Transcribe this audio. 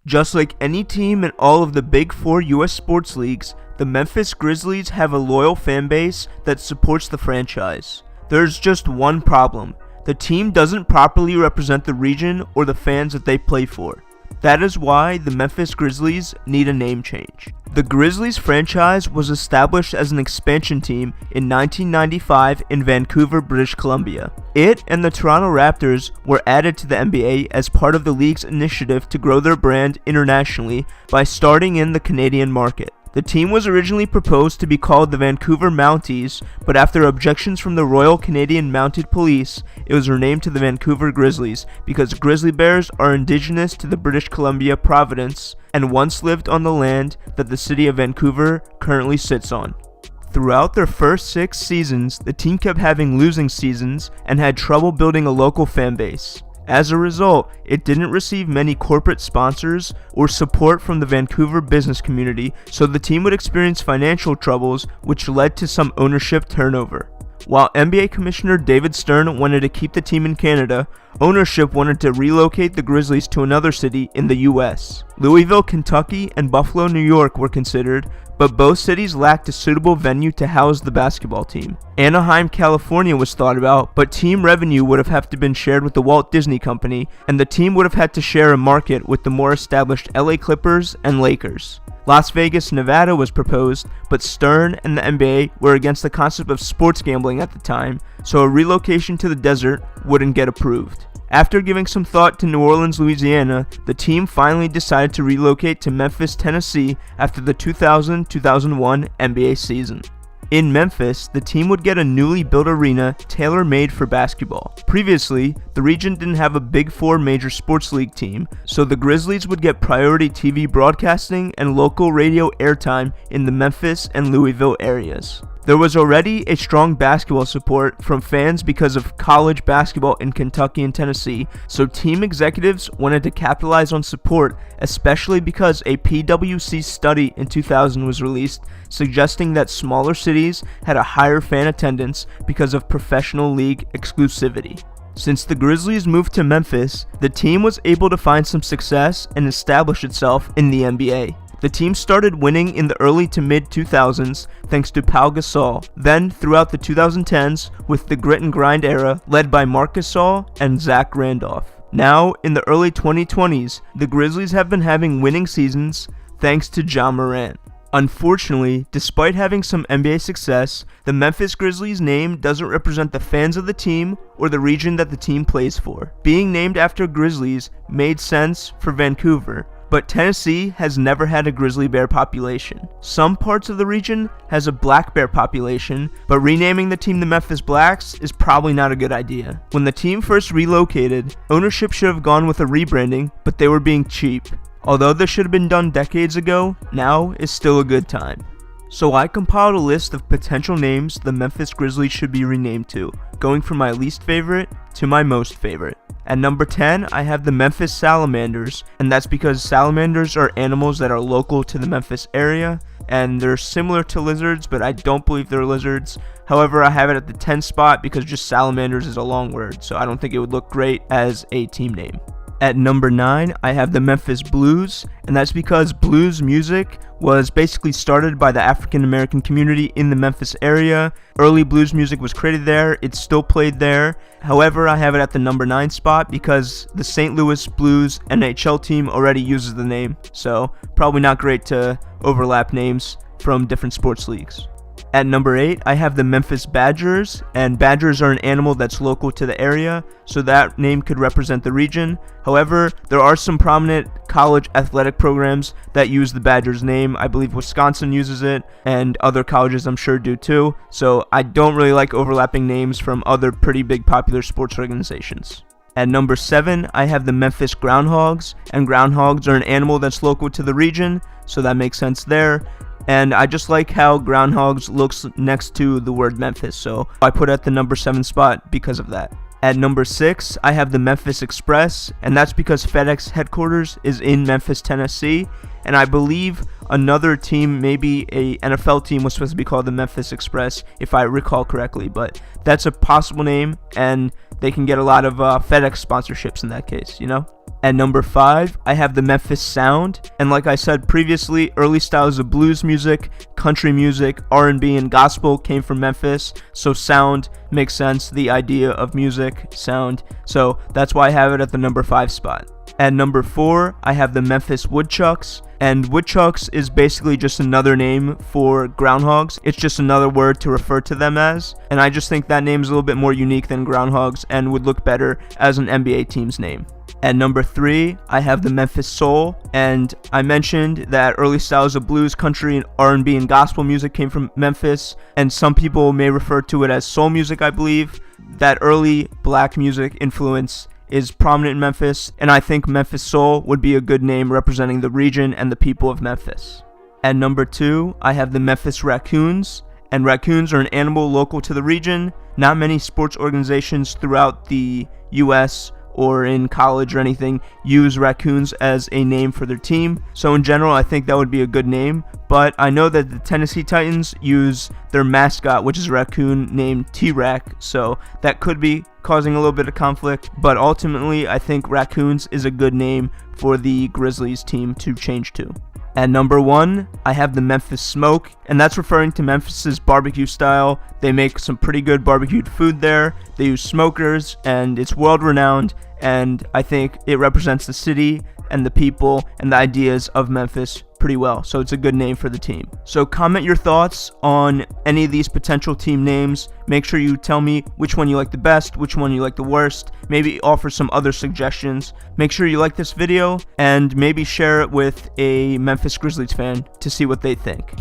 Just like any team in all of the Big Four US sports leagues, the Memphis Grizzlies have a loyal fan base that supports the franchise. There's just one problem. The team doesn't properly represent the region or the fans that they play for. That is why the Memphis Grizzlies need a name change. The Grizzlies franchise was established as an expansion team in 1995 in Vancouver, British Columbia. It and the Toronto Raptors were added to the NBA as part of the league's initiative to grow their brand internationally by starting in the Canadian market. The team was originally proposed to be called the Vancouver Mounties, but after objections from the Royal Canadian Mounted Police, it was renamed to the Vancouver Grizzlies because grizzly bears are indigenous to the British Columbia province and once lived on the land that the city of Vancouver currently sits on. Throughout their first 6 seasons, the team kept having losing seasons and had trouble building a local fan base. As a result, it didn't receive many corporate sponsors or support from the Vancouver business community, so the team would experience financial troubles, which led to some ownership turnover. While NBA Commissioner David Stern wanted to keep the team in Canada, ownership wanted to relocate the Grizzlies to another city in the US. Louisville, Kentucky, and Buffalo, New York were considered, but both cities lacked a suitable venue to house the basketball team. Anaheim, California was thought about, but team revenue would have to been shared with the Walt Disney Company, and the team would have had to share a market with the more established LA Clippers and Lakers. Las Vegas, Nevada was proposed, but Stern and the NBA were against the concept of sports gambling at the time, so a relocation to the desert wouldn't get approved. After giving some thought to New Orleans, Louisiana, the team finally decided to relocate to Memphis, Tennessee after the 2000-2001 NBA season. In Memphis, the team would get a newly built arena tailor-made for basketball. Previously, the region didn't have a Big Four major sports league team, so the Grizzlies would get priority TV broadcasting and local radio airtime in the Memphis and Louisville areas. There was already a strong basketball support from fans because of college basketball in Kentucky and Tennessee, so team executives wanted to capitalize on support, especially because a PwC study in 2000 was released suggesting that smaller cities had a higher fan attendance because of professional league exclusivity. Since the Grizzlies moved to Memphis, the team was able to find some success and establish itself in the NBA. The team started winning in the early to mid 2000s thanks to Pau Gasol, then throughout the 2010s with the grit and grind era led by Marc Gasol and Zach Randolph. Now, in the early 2020s, the Grizzlies have been having winning seasons thanks to Ja Morant. Unfortunately, despite having some NBA success, the Memphis Grizzlies name doesn't represent the fans of the team or the region that the team plays for. Being named after Grizzlies made sense for Vancouver, but Tennessee has never had a grizzly bear population. Some parts of the region has a black bear population, but renaming the team the Memphis Blacks is probably not a good idea. When the team first relocated, ownership should have gone with a rebranding, but they were being cheap. Although this should have been done decades ago, now is still a good time. So I compiled a list of potential names the Memphis Grizzlies should be renamed to, going from my least favorite to my most favorite. At number 10, I have the Memphis Salamanders, and that's because salamanders are animals that are local to the Memphis area, and they're similar to lizards, but I don't believe they're lizards. However, I have it at the 10th spot because just salamanders is a long word, so I don't think it would look great as a team name. At number 9, I have the Memphis Blues, and that's because blues music was basically started by the African American community in the Memphis area. Early blues music was created there, it's still played there. However, I have it at the number 9 spot because the St. Louis Blues NHL team already uses the name, so probably not great to overlap names from different sports leagues. At number 8, I have the Memphis Badgers, and badgers are an animal that's local to the area, so that name could represent the region. However, there are some prominent college athletic programs that use the Badgers name. I believe Wisconsin uses it, and other colleges I'm sure do too, so I don't really like overlapping names from other pretty big popular sports organizations. At number 7, I have the Memphis Groundhogs, and groundhogs are an animal that's local to the region, so that makes sense there. And I just like how groundhogs looks next to the word Memphis, so I put it at the number 7 spot because of that. At number 6, I have the Memphis Express, and that's because FedEx headquarters is in Memphis, Tennessee, and I believe another team, maybe a NFL team, was supposed to be called the Memphis Express, if I recall correctly, but that's a possible name, and they can get a lot of FedEx sponsorships in that case, you know? At number 5, I have the Memphis sound, and like I said previously, early styles of blues music, country music, R&B, and gospel came from Memphis, so sound makes sense, the idea of music, sound, so that's why I have it at the number 5 spot. At number 4, I have the Memphis Woodchucks, and woodchucks is basically just another name for groundhogs. It's just another word to refer to them as, and I just think that name is a little bit more unique than groundhogs and would look better as an NBA team's name. At number 3, I have the Memphis Soul, and I mentioned that early styles of blues, country, and R&B and gospel music came from Memphis, and some people may refer to it as soul music, I believe. That early black music influence is prominent in Memphis, and I think Memphis Soul would be a good name representing the region and the people of Memphis. At number 2, I have the Memphis Raccoons, and raccoons are an animal local to the region. Not many sports organizations throughout the US or in college or anything use raccoons as a name for their team, so in general I think that would be a good name, but I know that the Tennessee Titans use their mascot, which is a raccoon named T-Rac, so that could be causing a little bit of conflict, but ultimately I think Raccoons is a good name for the Grizzlies team to change to. At number 1, I have the Memphis Smoke, and that's referring to Memphis's barbecue style. They make some pretty good barbecued food there. They use smokers, and it's world-renowned, and I think it represents the city and the people and the ideas of Memphis pretty well, so it's a good name for the team. So comment your thoughts on any of these potential team names. Make sure you tell me which one you like the best, which one you like the worst, maybe offer some other suggestions. Make sure you like this video and maybe share it with a Memphis Grizzlies fan to see what they think.